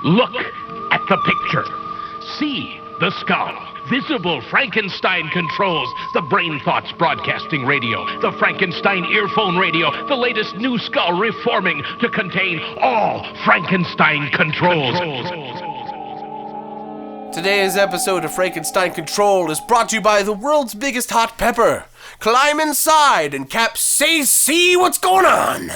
Look at the picture. See the skull. Visible Frankenstein controls. The Brain Thoughts broadcasting radio. The Frankenstein earphone radio. The latest new skull reforming to contain all Frankenstein controls. Today's episode of Frankenstein Control is brought to you by the world's biggest hot pepper. Climb inside and see what's going on.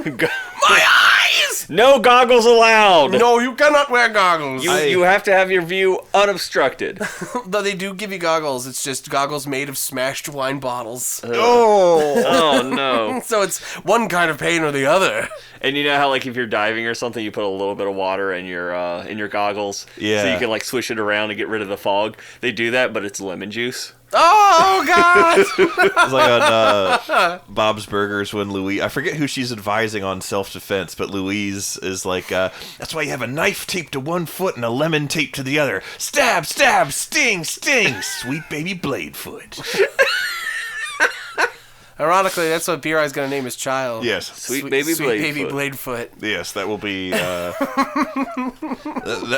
My eyes! No goggles allowed. No, you cannot wear goggles. You have to have your view unobstructed. Though they do give you goggles. It's just goggles made of smashed wine bottles. Oh no. So it's one kind of pain or the other. And you know how, like, if you're diving or something, you put a little bit of water in your goggles, yeah, so you can like swish it around and get rid of the fog. They do that, but it's lemon juice. Oh God! It's like on Bob's Burgers when Louise, I forget who she's advising on self-defense, but Louise is like, that's why you have a knife taped to one foot and a lemon taped to the other. Stab, stab, sting, sting, sweet baby Bladefoot. Ironically, that's what B.R.I. is going to name his child. Yes. Sweet baby Bladefoot. Yes, that will be, that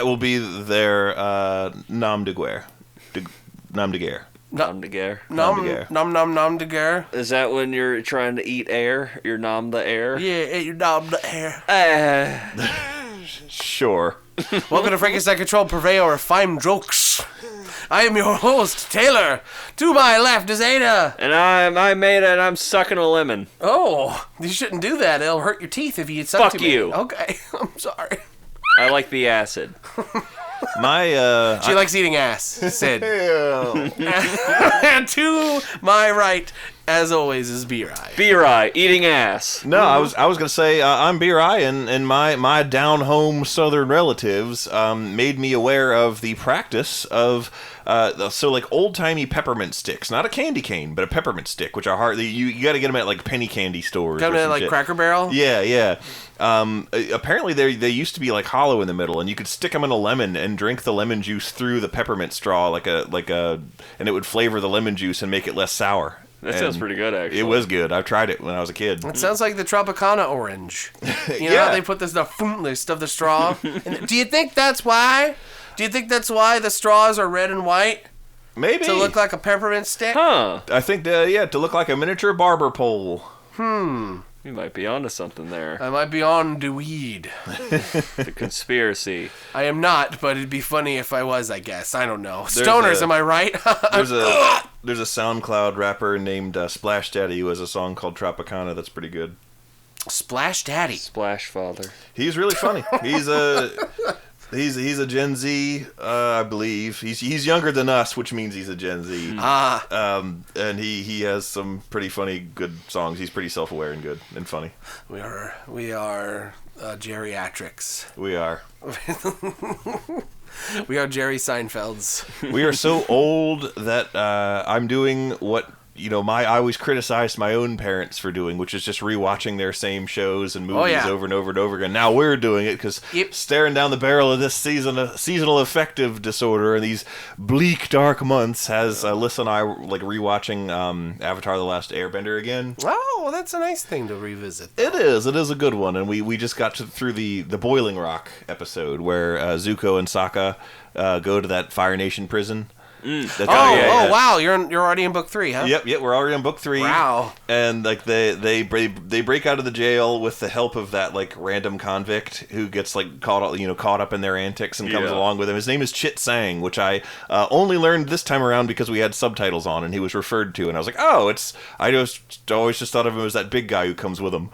will be their nom de guerre. Nom de guerre. Nom de guerre. Nom de guerre. Is that when you're trying to eat air? Your nom the air? Yeah, you nom the air. Sure. Welcome to Frankenstein Control, purveyor of fine jokes. I am your host, Taylor. To my left is Ada. And I made it, and I'm sucking a lemon. Oh, you shouldn't do that. It'll hurt your teeth if you suck Fuck too many. you. Okay, I'm sorry. I like the acid. She likes eating ass, Sid. And to my right, as always, is B.R.I. B.R.I. eating ass. No, I was gonna say I'm B.R.I. and my down home southern relatives made me aware of the practice of so like old timey peppermint sticks, not a candy cane, but a peppermint stick, which are hard. You got to get them at like penny candy stores. Come in like shit. Cracker Barrel. Yeah. Apparently they used to be like hollow in the middle, and you could stick them in a lemon and drink the lemon juice through the peppermint straw and it would flavor the lemon juice and make it less sour. That sounds pretty good, actually. It was good. I've tried it when I was a kid. It sounds like the Tropicana orange. You know, Yeah. they put they stuff the straw. And do you think that's why? Do you think that's why the straws are red and white? Maybe. To look like a peppermint stick? Huh. I think, to look like a miniature barber pole. You might be onto something there. I might be on the weed. The conspiracy. I am not, but it'd be funny if I was, I guess. I don't know. Stoners, am I right? There's a SoundCloud rapper named Splash Daddy who has a song called Tropicana that's pretty good. Splash Daddy. Splash Father. He's really funny. He's a Gen Z, I believe. He's younger than us, which means he's a Gen Z. And he has some pretty funny, good songs. He's pretty self-aware and good and funny. We are geriatrics. We are. We are Jerry Seinfelds. We are so old that I'm doing what I always criticized my own parents for doing, which is just rewatching their same shows and movies over and over and over again. Now we're doing it because staring down the barrel of this seasonal affective disorder and these bleak, dark months has Alyssa and I like rewatching Avatar: The Last Airbender again. Oh, well, that's a nice thing to revisit. It is a good one, and we just got through the Boiling Rock episode where Zuko and Sokka go to that Fire Nation prison. Wow! You're already in book 3, huh? Yep. We're already in book 3. Wow! And like they break out of the jail with the help of that like random convict who gets like caught up in their antics and comes along with him. His name is Chit Sang, which I only learned this time around because we had subtitles on and he was referred to, and I was like, I always just thought of him as that big guy who comes with him.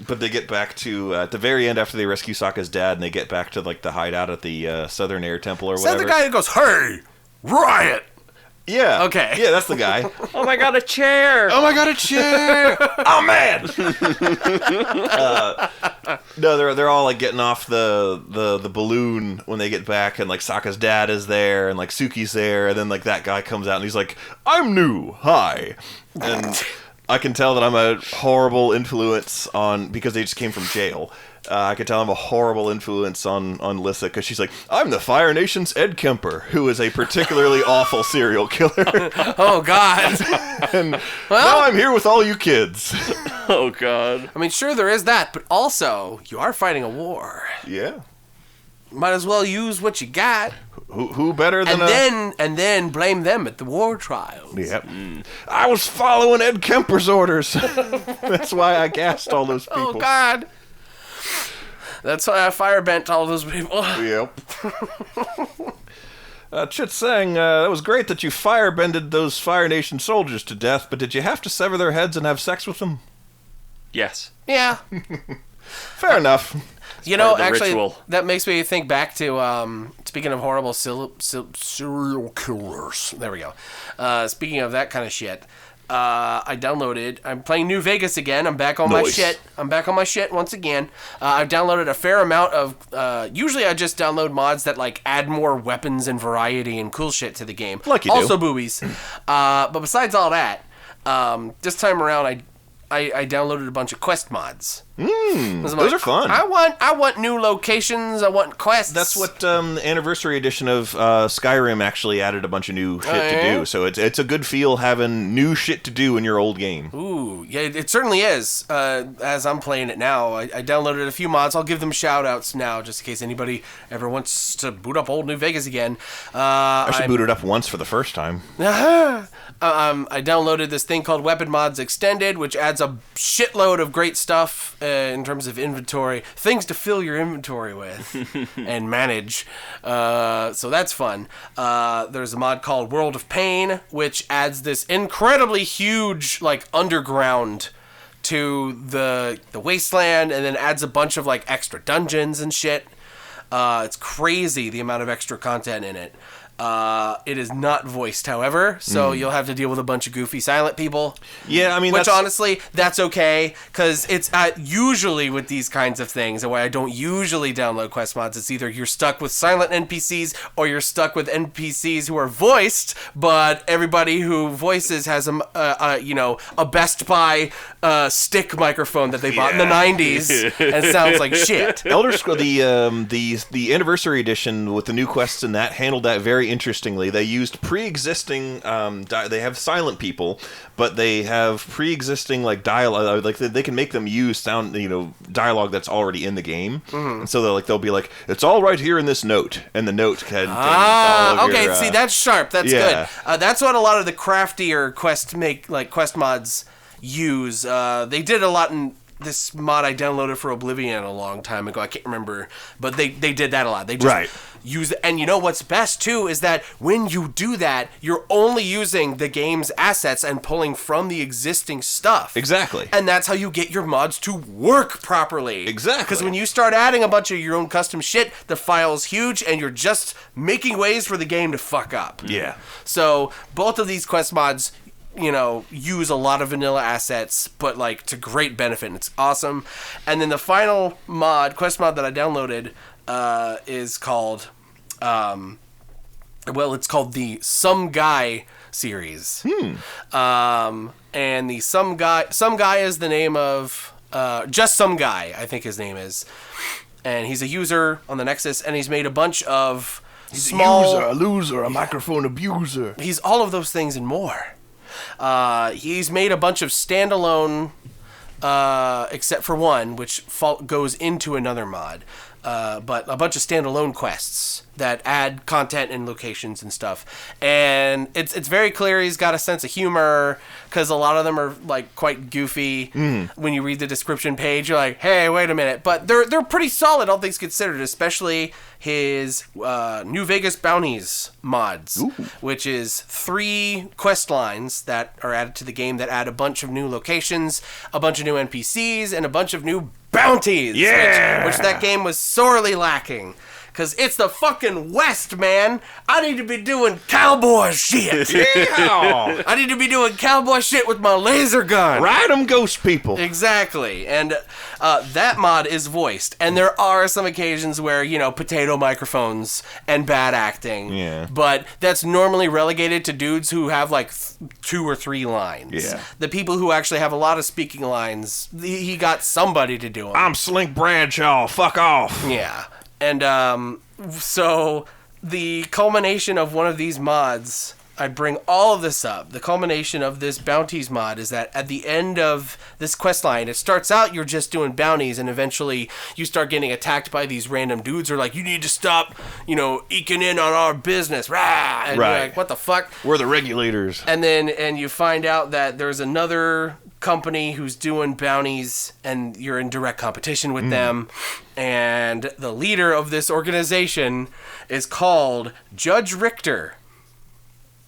But they get back to at the very end after they rescue Sokka's dad, and they get back to like the hideout at the Southern Air Temple or whatever. Is that the guy who goes, "Hey, riot"? Yeah. Okay. Yeah, that's the guy. Oh my god, a chair! Oh my god, a chair! Oh man! No, they're all like getting off the balloon when they get back, and like Sokka's dad is there, and like Suki's there, and then like that guy comes out and he's like, "I'm new, hi," and I can tell that I'm a horrible influence on, because they just came from jail. I can tell I'm a horrible influence on Lissa, because she's like, I'm the Fire Nation's Ed Kemper, who is a particularly awful serial killer. Oh, God. And now I'm here with all you kids. Oh, God. I mean, sure, there is that, but also, you are fighting a war. Yeah. Might as well use what you got. Who better than and then blame them at the war trials. Yep. I was following Ed Kemper's orders. That's why I gassed all those people. Oh, God. That's why I firebent all those people. Yep. Chit Sang, that was great that you firebended those Fire Nation soldiers to death, but did you have to sever their heads and have sex with them? Yes. Yeah. Fair enough. You know, the actually, ritual. that makes me think back to, speaking of horrible serial killers. There we go. Speaking of that kind of shit, I'm playing New Vegas again. I'm back on my shit. I'm back on my shit once again. I've downloaded a fair amount of, usually I just download mods that, like, add more weapons and variety and cool shit to the game. Like you also do. boobies. But besides all that, this time around, I downloaded a bunch of quest mods. Those are fun. I want new locations. I want quests. That's what the anniversary edition of Skyrim actually added a bunch of new shit to do. So it's a good feel having new shit to do in your old game. Ooh, yeah, it certainly is. As I'm playing it now, I downloaded a few mods. I'll give them shout-outs now, just in case anybody ever wants to boot up old New Vegas again. I should boot it up once for the first time. I downloaded this thing called Weapon Mods Extended, which adds a shitload of great stuff in terms of inventory, things to fill your inventory with and manage. So that's fun. There's a mod called World of Pain, which adds this incredibly huge, like, underground to the wasteland, and then adds a bunch of, like, extra dungeons and shit. It's crazy the amount of extra content in it. It is not voiced, however, so you'll have to deal with a bunch of goofy silent people. Yeah, I mean, which honestly, that's okay, because it's usually with these kinds of things, and why I don't usually download quest mods, it's either you're stuck with silent NPCs, or you're stuck with NPCs who are voiced, but everybody who voices has a Best Buy stick microphone that they bought in the 90s, and sounds like shit. Elder Scrolls, the anniversary edition with the new quests and that handled that very interestingly. They used pre-existing, they have silent people, but they have pre-existing, like, dialogue, like they can make them use dialogue that's already in the game. And so they'll be like, it's all right here in this note, and the note can all of your, see, that's sharp. That's good. That's what a lot of the craftier quest mods use. They did a lot in this mod I downloaded for Oblivion a long time ago. I can't remember, but they did that a lot. They just use it. And you know what's best too is that when you do that, you're only using the game's assets and pulling from the existing stuff. Exactly. And that's how you get your mods to work properly. Exactly. Because when you start adding a bunch of your own custom shit, the file's huge and you're just making ways for the game to fuck up. Yeah. So both of these quest mods, use a lot of vanilla assets, but, like, to great benefit, and it's awesome. And then the final quest mod that I downloaded, is called, it's called the Some Guy series. And the Some Guy is the name of, just Some Guy, I think his name is. And he's a user on the Nexus, and he's made a bunch of small... a loser, a microphone abuser. He's all of those things and more. He's made a bunch of standalone, except for one, which goes into another mod. But a bunch of standalone quests that add content and locations and stuff. And it's very clear he's got a sense of humor, because a lot of them are, like, quite goofy. When you read the description page, you're like, hey, wait a minute. But they're pretty solid, all things considered, especially his New Vegas Bounties mods, which is 3 quest lines that are added to the game that add a bunch of new locations, a bunch of new NPCs, and a bunch of new bounties, which that game was sorely lacking. Because it's the fucking West, man. I need to be doing cowboy shit. Yeah. I need to be doing cowboy shit with my laser gun. Ride 'em, ghost people. Exactly. And that mod is voiced. And there are some occasions where, potato microphones and bad acting. Yeah. But that's normally relegated to dudes who have like 2 or 3 lines. Yeah. The people who actually have a lot of speaking lines, he got somebody to do them. I'm Slink Bradshaw. Fuck off. Yeah. And so the culmination of one of these mods, I bring all of this up. The culmination of this bounties mod is that at the end of this quest line, it starts out you're just doing bounties, and eventually you start getting attacked by these random dudes who are like, you need to stop, eking in on our business. Rah! And Right. you're like, what the fuck? We're the regulators. And then you find out that there's another company who's doing bounties, and you're in direct competition with them. And the leader of this organization is called Judge Richter.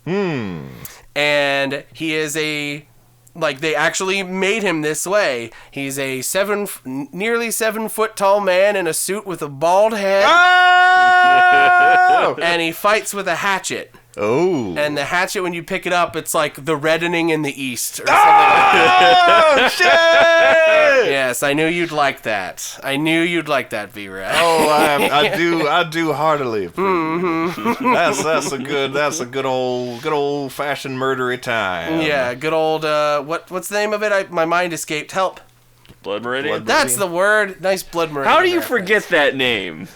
And he is they actually made him this way. He's a nearly 7 foot tall man in a suit with a bald head. Oh! And he fights with a hatchet. Oh. And the hatchet, when you pick it up, it's like the reddening in the east or something like that. Oh, shit! Yes, I knew you'd like that. I knew you'd like that, V-Ray. Oh, I do heartily. That's a good old fashioned murdery time. Yeah, good old, what's the name of it? My mind escaped. Help. Blood Meridian? That's the word. Nice blood meridian. How do you reference. forget that name?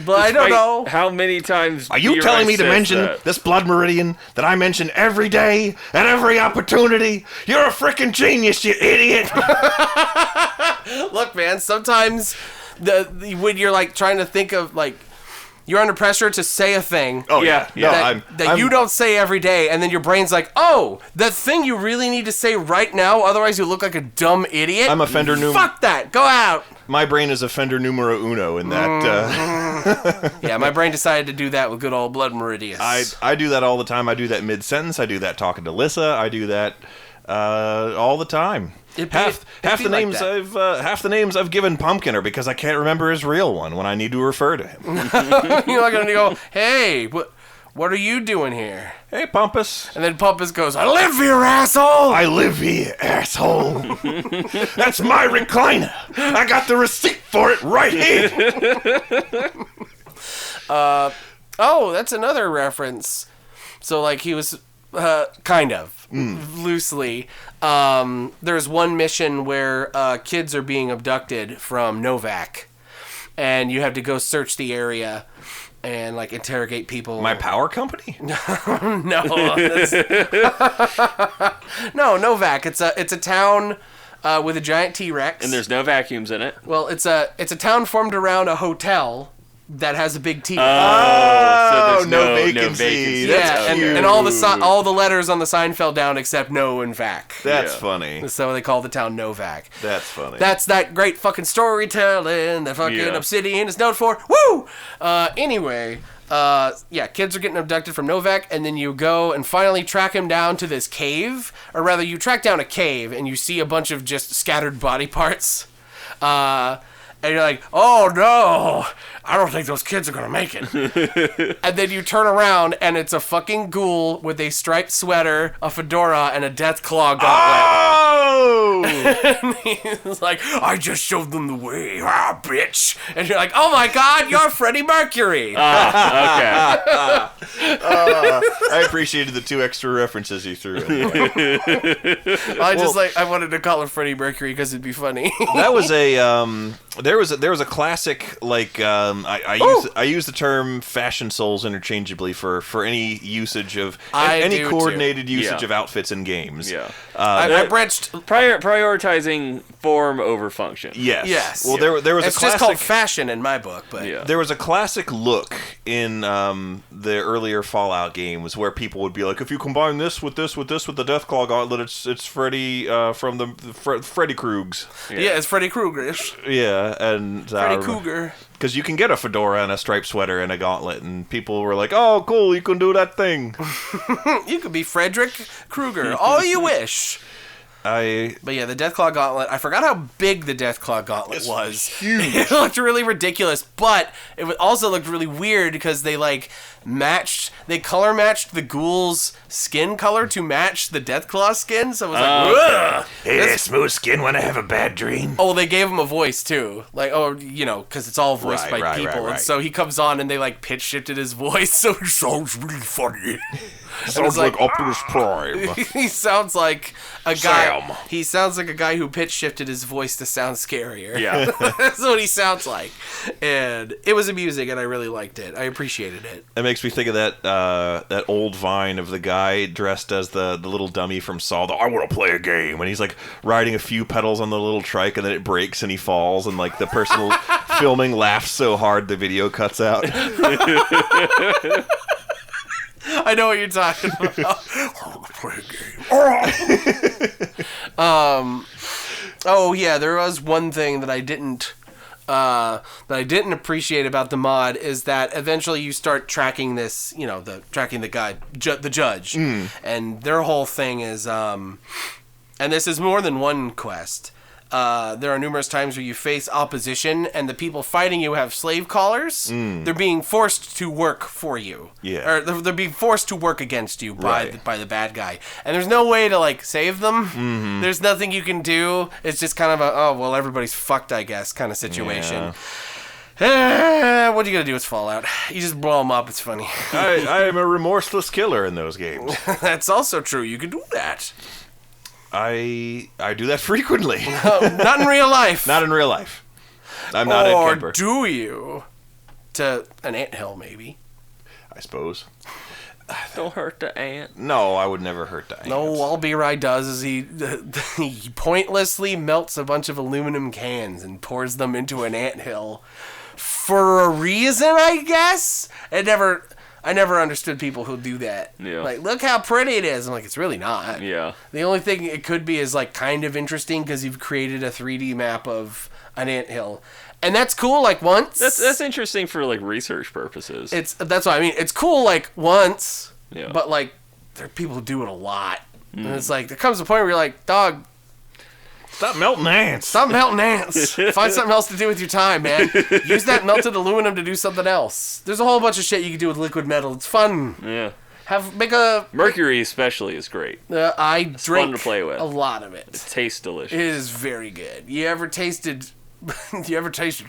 But I don't Despite know. How many times Are you B-Ray telling me to says mention that? this blood meridian that I mention every day at every opportunity? You're a freaking genius, you idiot! Look, man, sometimes when you're like trying to think of like you're under pressure to say a thing. Oh Yeah, yeah, yeah. no, that you don't say every day, and then your brain's like, oh, that thing you really need to say right now, otherwise you look like a dumb idiot. I'm offender Fuck that. Go out. My brain is offender numero uno in that. Yeah, my brain decided to do that with good old Blood Meridius. I do that all the time. I do that mid sentence. I do that talking to Lissa. I do that all the time. Half the names I've given Pumpkin are because I can't remember his real one when I need to refer to him. You're not gonna go, hey, what are you doing here? Hey, Pumpus. And then Pumpus goes, I live here, asshole. I live here, asshole. That's my recliner. I got the receipt for it right here. Oh, that's another reference. So, like, he was, kind of, loosely. There's one mission where kids are being abducted from Novak, and you have to go search the area and, like, interrogate people. My power company? No. No, Novak. It's a town with a giant T-Rex. And there's no vacuums in it. Well, it's a town formed around a hotel that has a big T-Rex. So there's no no vacancy. vacancy. Yeah, and all the letters on the sign fell down except no and vac. That's Yeah. funny. So they call the town Novak. That's funny. That's that great fucking storytelling that fucking Yeah. Obsidian is known for. Woo! Anyway, kids are getting abducted from Novak, and then you go and finally track him down to this cave. Or rather, you track down a cave, and you see a bunch of just scattered body parts. And you're like, oh no, I don't think those kids are gonna make it. And then you turn around and it's a fucking ghoul with a striped sweater, a fedora, and a death claw gauntlet. Oh! And he's like, I just showed them the way, bitch. And you're like, oh my god, you're Freddie Mercury. Okay. I appreciated the 2 extra references you threw in. I wanted to call him Freddie Mercury because it'd be funny. That was a there was a classic like I use the term fashion souls interchangeably for any usage of any do coordinated too. usage Yeah. of outfits and games. Yeah. I branched. Prioritizing form over function. Yes. Yes. Well, there was It's a classic. just called fashion in my book, but Yeah. There was a classic look in the earlier Fallout games where people would be like, if you combine this with the Deathclaw Gauntlet, it's Freddy from the Freddy Kruegs. yeah, it's Freddy Krueger-ish. Yeah, and Freddy Krueger. because you can get a fedora and a striped sweater and a gauntlet, and people were like, "Oh, cool, you can do that thing." You could be Frederick Krueger. All you wish. But yeah, the Deathclaw Gauntlet, I forgot how big the Deathclaw Gauntlet was. Huge. It looked really ridiculous, but it also looked really weird because they color matched the ghoul's skin color to match the Deathclaw skin, so it was like, ugh. Hey, smooth skin when I have a bad dream. Oh, they gave him a voice too, like, because it's all voiced by people, and so he comes on and they like pitch shifted his voice, so it sounds really funny. Sounds like Optimus Prime. He sounds like a guy. Sam. He sounds like a guy who pitch shifted his voice to sound scarier. Yeah. That's what he sounds like, and it was amusing, and I really liked it. I appreciated it. It makes me think of that old vine of the guy dressed as the little dummy from Saw. I want to play a game, and he's like riding a few pedals on the little trike, and then it breaks and he falls, and like the person filming laughs so hard the video cuts out. I know what you're talking about. Oh yeah, there was one thing that I didn't appreciate about the mod is that eventually you start tracking this, tracking the guy, the judge, and their whole thing is, and this is more than one quest. There are numerous times where you face opposition, and the people fighting you have slave collars. They're being forced to work for you. Yeah. Or they're being forced to work against you by the bad guy. And there's no way to, like, save them. Mm-hmm. There's nothing you can do. It's just kind of everybody's fucked, I guess, kind of situation. Yeah. What are you going to do with Fallout? You just blow them up. It's funny. I am a remorseless killer in those games. That's also true. You can do that. I do that frequently. Not in real life. Not in real life. I'm not Ed Kemper. Or do you? To an anthill, maybe. I suppose. Don't hurt the ant. No, I would never hurt the ants. No, all B-Rye does is he pointlessly melts a bunch of aluminum cans and pours them into an anthill. For a reason, I guess? I never understood people who do that. Yeah. Like, look how pretty it is. I'm like, it's really not. Yeah. The only thing it could be is, like, kind of interesting because you've created a 3D map of an anthill. And that's cool, like, once. That's interesting for, like, research purposes. That's what I mean. It's cool, like, once. Yeah. But, like, there are people who do it a lot. And it's like, there comes a point where you're like, dog, Stop melting ants. stop melting ants. Find something else to do with your time, man. Use that melted aluminum to do something else. There's a whole bunch of shit you can do with liquid metal. It's fun. Yeah. Make a... Mercury especially is great. I drink fun to play with. a lot of it. It tastes delicious. It is very good. You ever tasted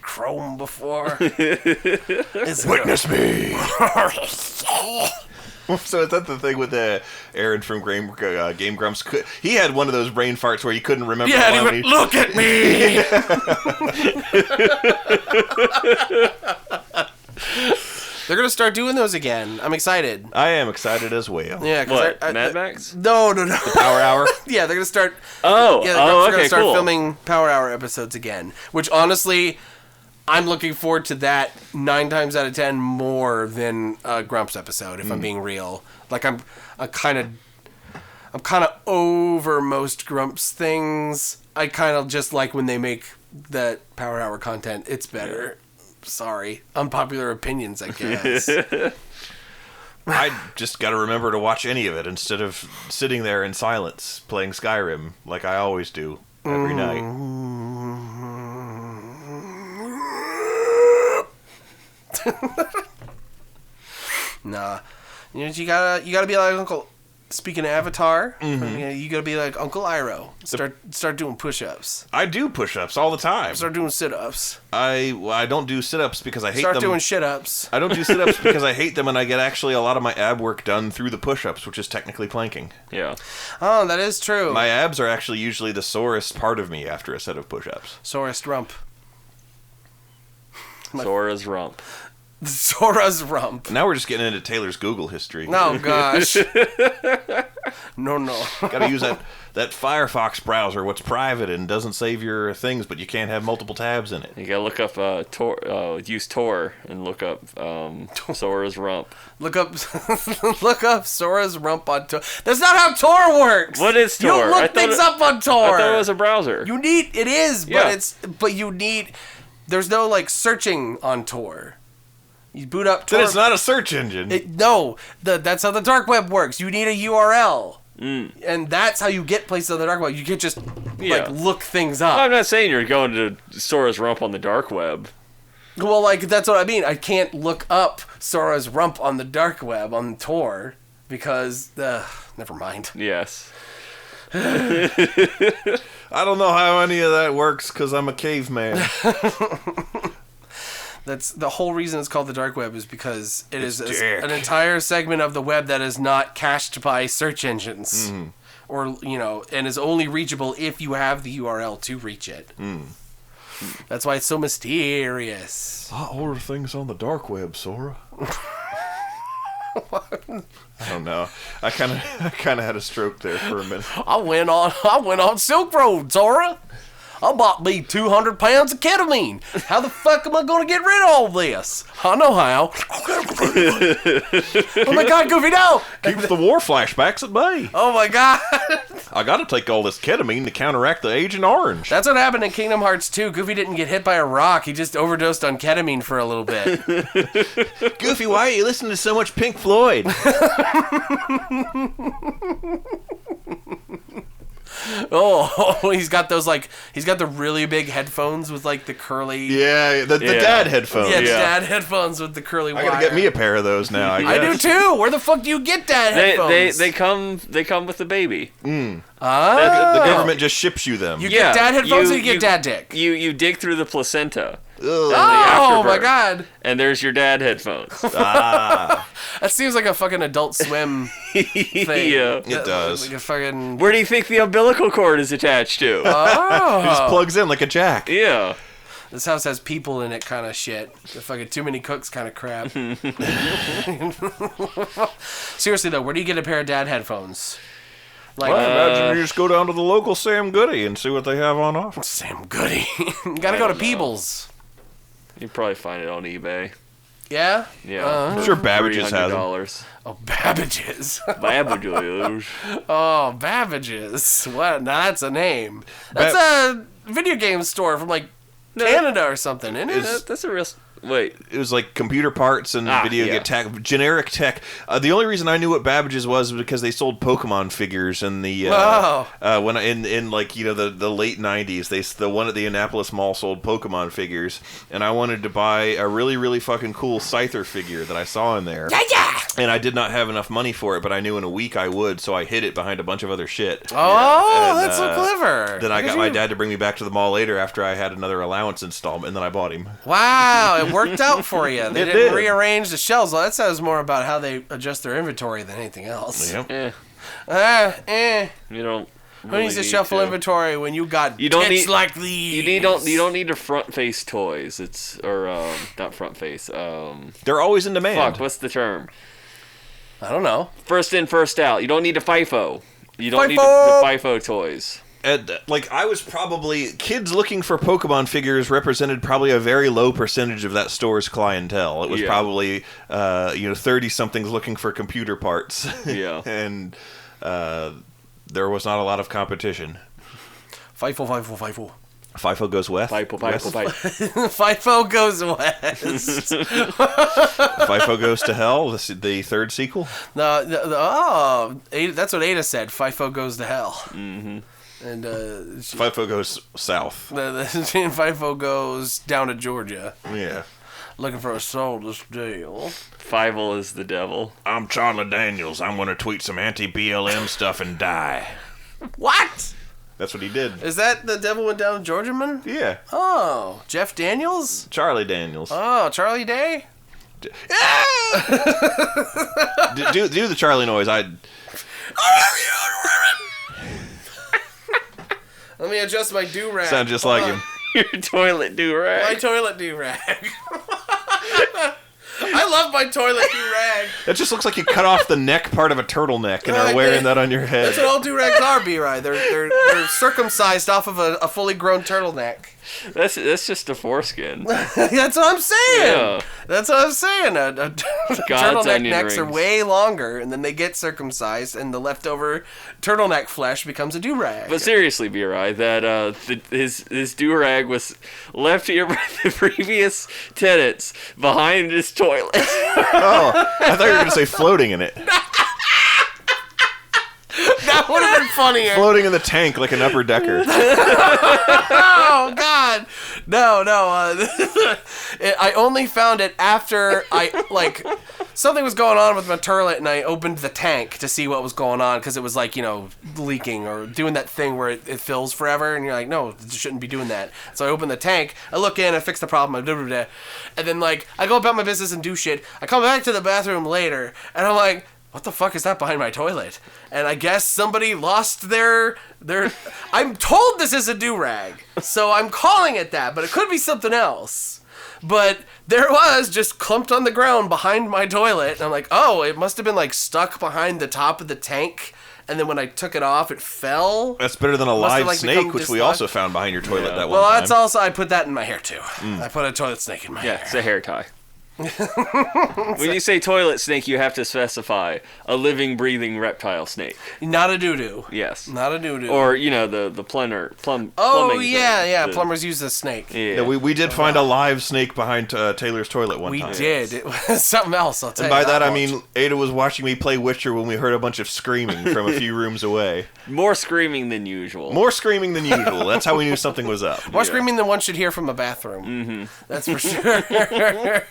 chrome before? Witness me. So is that the thing with Aaron from Game Grumps? He had one of those brain farts where he couldn't remember. Yeah, and he went, look at me! They're going to start doing those again. I'm excited. I am excited as well. Yeah, What, Mad Max? No. Power Hour? Yeah, they're going to start... Oh, Yeah, they're going okay, to start cool. filming Power Hour episodes again. Which, honestly, I'm looking forward to that 9 times out of 10 more than a Grumps episode, if I'm being real. Like, I'm kind of over most Grumps things. I kind of just like when they make that Power Hour content. It's better. Sorry. Unpopular opinions, I guess. I just got to remember to watch any of it instead of sitting there in silence playing Skyrim like I always do every night. Nah. You gotta be like Uncle... Speaking of Avatar, you gotta be like Uncle Iroh. Start doing push-ups. I do push-ups all the time. Start doing sit-ups. I don't do sit-ups because I hate Start them. doing shit-ups. I don't do sit-ups because I hate them, and I get actually a lot of my ab work done through the push-ups, which is technically planking. Yeah. Oh, that is true. My abs are actually usually the sorest part of me after a set of push-ups. Sorest rump. Sora's rump. Sora's rump. Now we're just getting into Taylor's Google history. Oh, gosh. No. Gotta use that Firefox browser, what's private and doesn't save your things, but you can't have multiple tabs in it. You gotta look up use Tor and look up Sora's rump. Look up Sora's rump on Tor. That's not how Tor works. What is Tor? You don't look things up on Tor. I thought it was a browser. There's no, like, searching on Tor. You boot up Tor. Then it's not a search engine. That's how the dark web works. You need a URL. And that's how you get places on the dark web. You can't just Yeah. look things up. Well, I'm not saying you're going to Sora's rump on the dark web. Well, that's what I mean. I can't look up Sora's rump on the dark web on Tor because never mind. Yes. I don't know how any of that works because I'm a caveman. That's the whole reason it's called the dark web is because it is dick. an entire segment of the web that is not cached by search engines, or and is only reachable if you have the URL to reach it. That's why it's so mysterious. I order things on the dark web, Sora. I don't know. I kind of had a stroke there for a minute. I went on Silk Road, Sora. I bought me 200 pounds of ketamine. How the fuck am I going to get rid of all this? I know how. Oh my God, Goofy, no! Keeps the war flashbacks at bay. Oh my God. I got to take all this ketamine to counteract the Agent Orange. That's what happened in Kingdom Hearts 2. Goofy didn't get hit by a rock. He just overdosed on ketamine for a little bit. Goofy, why are you listening to so much Pink Floyd? Oh, he's got the really big headphones with the curly. Yeah, the dad headphones. Yeah, the dad headphones with the curly wire. I gotta get me a pair of those now. I do too. Where the fuck do you get dad headphones? They come with the baby. The government just ships you them. You get dad headphones or you get dad dick? You dig through the placenta. Oh my God. And there's your dad headphones. That seems like a fucking Adult Swim thing. Yeah. It does. Like a fucking... Where do you think the umbilical cord is attached to? It just plugs in like a jack. Yeah. This house has people in it kind of shit. The fucking too many cooks kind of crap. Seriously though, where do you get a pair of dad headphones? I imagine you just go down to the local Sam Goody and see what they have on offer. Sam Goody. You gotta go to Peebles. You probably find it on eBay. Yeah? Yeah. I'm sure Babbage's has them. $300. Oh, Babbage's. Babbage's. Oh, Babbage's. What? Now that's a name. That's a video game store from Canada or something, isn't it? That's a real... Wait. It was like computer parts and video game tech, generic tech. The only reason I knew what Babbage's was because they sold Pokemon figures in the when in the late '90s. The one at the Annapolis Mall sold Pokemon figures, and I wanted to buy a really really fucking cool Scyther figure that I saw in there. Yeah. And I did not have enough money for it, but I knew in a week I would, so I hid it behind a bunch of other shit. Oh, that's so clever. Then I got my dad to bring me back to the mall later after I had another allowance installment, and then I bought him. Wow, it worked out for you. They didn't did. rearrange the shelves. Well, that says more about how they adjust their inventory than anything else. Yep. You don't. Who needs to shuffle inventory when you got tits like these? You don't need to front face toys. Not front face. They're always in demand. Fuck, what's the term? I don't know. First in, first out. You don't need a FIFO. You don't need the FIFO toys. I was probably... Kids looking for Pokemon figures represented probably a very low percentage of that store's clientele. It was probably, 30-somethings looking for computer parts. Yeah. And there was not a lot of competition. FIFO. FIFO goes west. FIFO goes west. FIFO goes to hell, the third sequel. That's what Ada said. FIFO goes to hell. Mm-hmm. And FIFO goes south. FIFO goes down to Georgia. Yeah. Looking for a soul to steal. Fievel is the devil. I'm Charlie Daniels. I'm going to tweet some anti-BLM stuff and die. What? That's what he did. Is that the devil went down to Georgia, man? Yeah. Oh, Jeff Daniels? Charlie Daniels. Oh, Charlie Day? do the Charlie noise. Let me adjust my do-rag. Sound just like him. Your toilet do-rag. My toilet do-rag. I love my toilet do-rag. That just looks like you cut off the neck part of a turtleneck and are wearing that on your head. That's what all do-rags are, B-Rye. They're circumcised off of a fully grown turtleneck. That's just a foreskin. That's what I'm saying. Yeah. That's what I'm saying. Turtleneck necks are rings. way longer, and then they get circumcised, and the leftover turtleneck flesh becomes a do-rag. But seriously, B-Rye, that his do-rag was left here by the previous tenants behind his toilet. Oh, I thought you were going to say floating in it. No, That would have been funnier. Floating in the tank like an upper decker. Oh God, no. I only found it after something was going on with my toilet, and I opened the tank to see what was going on because it was leaking or doing that thing where it fills forever, and you're like, no, it shouldn't be doing that. So I open the tank, I look in, I fix the problem, and then I go about my business and do shit. I come back to the bathroom later, and I'm like, what the fuck is that behind my toilet? And I guess somebody lost their I'm told this is a do-rag, so I'm calling it that, but it could be something else. But there was just clumped on the ground behind my toilet, and I'm like, oh, it must have been stuck behind the top of the tank, and then when I took it off, it fell. That's better than a live snake, which we also found behind your toilet that one time. Well, that's also, I put that in my hair too. I put a toilet snake in my hair. Yeah, it's a hair tie. When you say toilet snake, you have to specify a living, breathing reptile snake. Not a doo-doo. Yes. Not a doo-doo. Or, the plumbing. Oh, yeah. Plumbers use a snake. Yeah, we did find a live snake behind Taylor's toilet one time. We did. It was something else, I'll tell you. And by that, I mean, Ada was watching me play Witcher when we heard a bunch of screaming from a few rooms away. More screaming than usual. That's how we knew something was up. More screaming than one should hear from a bathroom. Mm-hmm. That's for sure.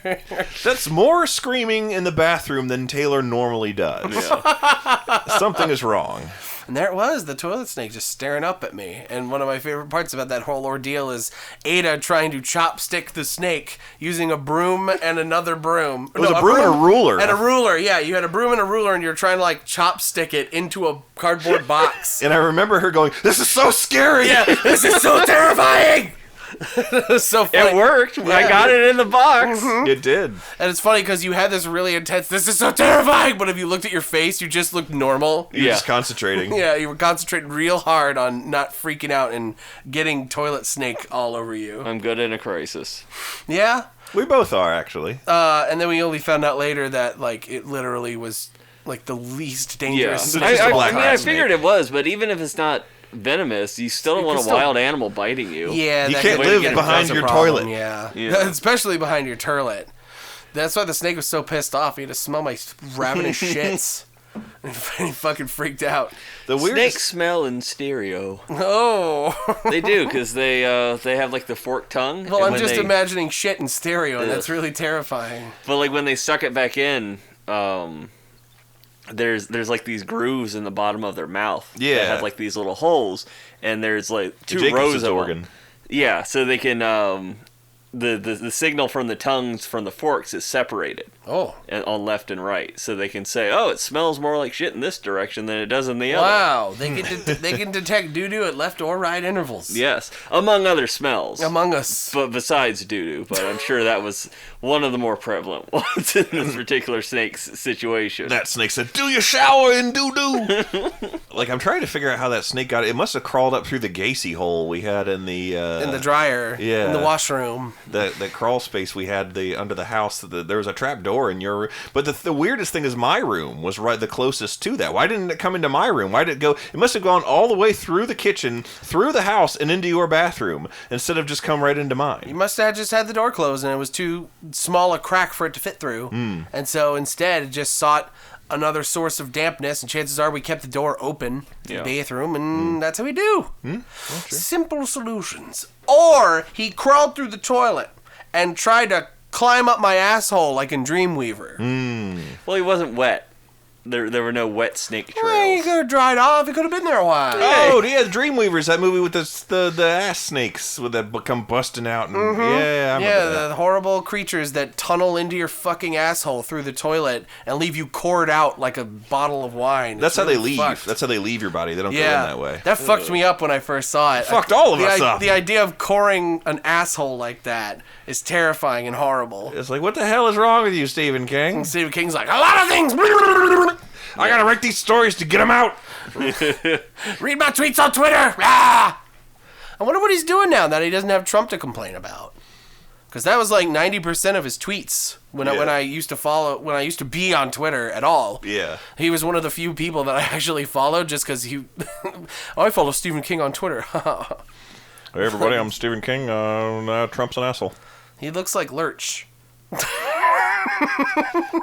That's more screaming in the bathroom than Taylor normally does. Yeah. Something is wrong. And there it was, the toilet snake just staring up at me. And one of my favorite parts about that whole ordeal is Ada trying to chopstick the snake using a broom and another broom. It was a broom and a ruler. And a ruler, yeah. You had a broom and a ruler, and you were trying to chopstick it into a cardboard box. And I remember her going, "This is so scary! Yeah, this is so terrifying!" So funny. It worked. Yeah. I got it in the box. Mm-hmm. It did. And it's funny because you had this really intense, this is so terrifying, but if you looked at your face, you just looked normal. You're just concentrating. Yeah, you were concentrating real hard on not freaking out and getting toilet snake all over you. I'm good in a crisis. Yeah? We both are, actually. And then we only found out later that, it literally was, the least dangerous. Yeah. I figured it was, but even if it's not venomous, you still don't want a wild animal biting you. Yeah, you can't live behind your toilet. Yeah, especially behind your toilet. That's why the snake was so pissed off. He had to smell my ravenous shits, and he fucking freaked out. The weirdest... Snakes smell in stereo. Oh, they do because they have the forked tongue. Well, I'm just imagining shit in stereo, and that's really terrifying. But when they suck it back in, there's these grooves in the bottom of their mouth that have these little holes, and there's two rows of them. Yeah, so they can the signal from the tongues from the forks is separated. Oh. And on left and right, so they can say, "Oh, it smells more like shit in this direction than it does in the other." Wow, they can detect doo-doo at left or right intervals. Yes, among other smells. Among us. But besides doo-doo, but I'm sure that was one of the more prevalent ones in this particular snake's situation. That snake said, "Do you shower in doo-doo?" I'm trying to figure out how that snake got it. It must have crawled up through the Gacy hole we had in the dryer. Yeah. In the washroom. The crawl space we had under the house. There was a trap door in your room. But the weirdest thing is my room was right the closest to that. Why didn't it come into my room? Why did it go? It must have gone all the way through the kitchen, through the house, and into your bathroom instead of just come right into mine. You must have just had the door closed and it was too small a crack for it to fit through. And so instead it just sought another source of dampness, and chances are we kept the door open to the bathroom, and that's how we do. Simple solutions. Or he crawled through the toilet and tried to climb up my asshole like in Dreamweaver. Well, he wasn't wet. There were no wet snake trails. Well, he could have dried off. He could have been there a while. Oh, yeah, Dreamweavers, that movie with the ass snakes that come busting out. And, I remember the horrible creatures that tunnel into your fucking asshole through the toilet and leave you poured out like a bottle of wine. That's how they leave. Fucked. That's how they leave your body. They don't go in that way. That fucked me up when I first saw it. Fucked all of us up. The idea of coring an asshole like that is terrifying and horrible. It's like, what the hell is wrong with you, Stephen King? And Stephen King's like, a lot of things. I gotta write these stories to get them out. Read my tweets on Twitter. Ah! I wonder what he's doing now that he doesn't have Trump to complain about. Because that was 90% of his tweets when I used to be on Twitter at all. Yeah. He was one of the few people that I actually followed just because I follow Stephen King on Twitter. Hey everybody, I'm Stephen King. Trump's an asshole. He looks like Lurch.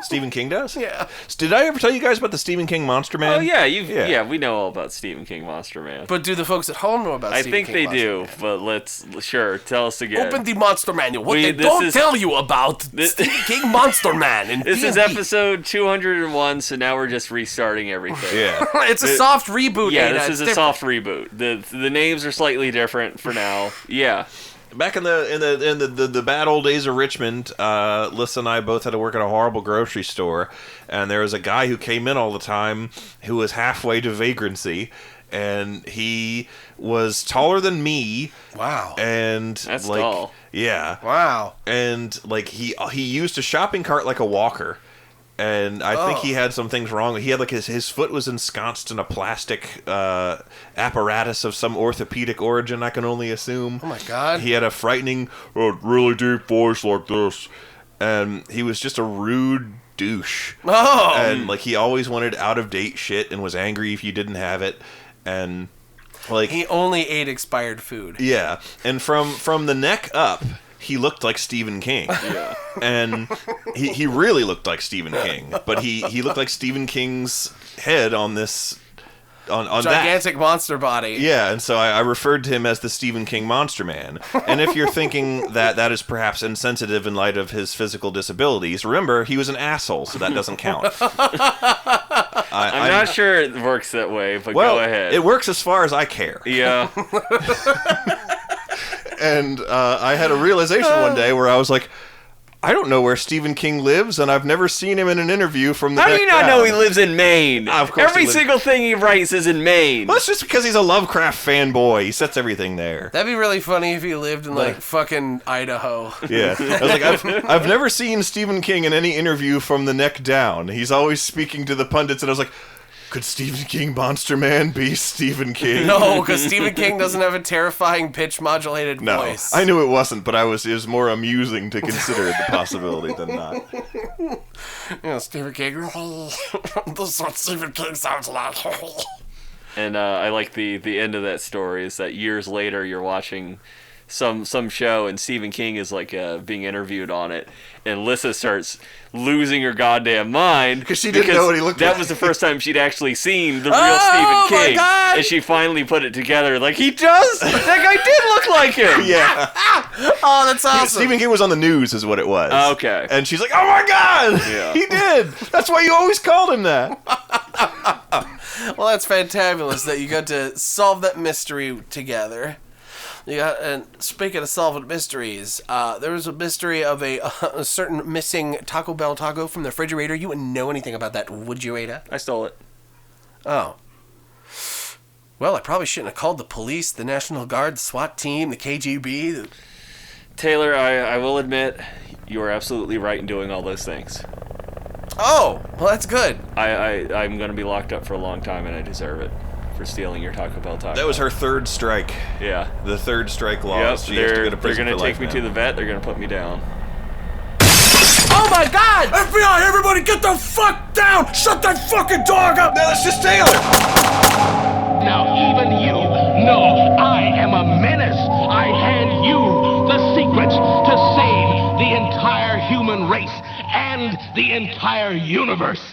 Stephen King does? Yeah. Did I ever tell you guys about the Stephen King Monster Man? Oh, yeah, we know all about Stephen King Monster Man. But do the folks at home know about Stephen King Monster Man? I think they do, but tell us again. Open the Monster Manual. What they don't tell you about Stephen King Monster Man. This is episode 201, so now we're just restarting everything. Yeah. It's a soft reboot. Yeah, this is a soft reboot. The names are slightly different for now. Yeah. Back in the bad old days of Richmond, Lissa and I both had to work at a horrible grocery store, and there was a guy who came in all the time who was halfway to vagrancy, and he was taller than me. Wow. And that's tall. Yeah. Wow. And like he used a shopping cart like a walker. And I think he had some things wrong. He had like his foot was ensconced in a plastic apparatus of some orthopedic origin, I can only assume. Oh my God. He had a frightening, really deep voice like this. And he was just a rude douche. Oh. And like he always wanted out of date shit and was angry if you didn't have it. And like he only ate expired food. Yeah. And from the neck up, he looked like Stephen King. Yeah. And he really looked like Stephen King. But he looked like Stephen King's head on this... on gigantic that. Monster body. Yeah, and so I referred to him as the Stephen King Monster Man. And if you're thinking that is perhaps insensitive in light of his physical disabilities, remember, he was an asshole, so that doesn't count. I'm not sure it works that way, but go ahead. It works as far as I care. Yeah. And I had a realization one day where I was like, I don't know where Stephen King lives, and I've never seen him in an interview from the How do you not know he lives in Maine? Of course Every single thing he writes is in Maine. Well, it's just because he's a Lovecraft fanboy. He sets everything there. That'd be really funny if he lived in, like, fucking Idaho. Yeah. I was like, I've never seen Stephen King in any interview from the neck down. He's always speaking to the pundits, and I was like, could Stephen King Monster Man be Stephen King? No, because Stephen King doesn't have a terrifying pitch-modulated voice. I knew it wasn't, but it was more amusing to consider the possibility than not. You know, Stephen King. This is what Stephen King sounds like. And I like the end of that story is that years later you're watching some show and Stephen King is like being interviewed on it, and Lissa starts losing her goddamn mind because she didn't know what he looked like. That was the first time she'd actually seen the real Stephen King. My God. And she finally put it together like, he does? That guy did look like him. Yeah. Oh, that's awesome. Stephen King was on the news is what it was. Okay. And she's like, oh my God, yeah. He did. That's why you always called him that. Well, that's fantabulous that you got to solve that mystery together. And speaking of solving mysteries, there was a mystery of a certain missing Taco Bell taco from the refrigerator. You wouldn't know anything about that, would you, Ada? I stole it. Oh. Well, I probably shouldn't have called the police, the National Guard, the SWAT team, the KGB. Taylor, I will admit, you are absolutely right in doing all those things. Oh, well, that's good. I'm going to be locked up for a long time, and I deserve it. For stealing your Taco Bell taco. That was her third strike. Yeah. The third strike law. Yep, She has to go to prison they're going to take me now. to the vet. They're going to put me down. Oh my God! FBI, everybody get the fuck down! Shut that fucking dog up! No, that's just Taylor! Now even you know I am a menace. I hand you the secrets to save the entire human race and the entire universe.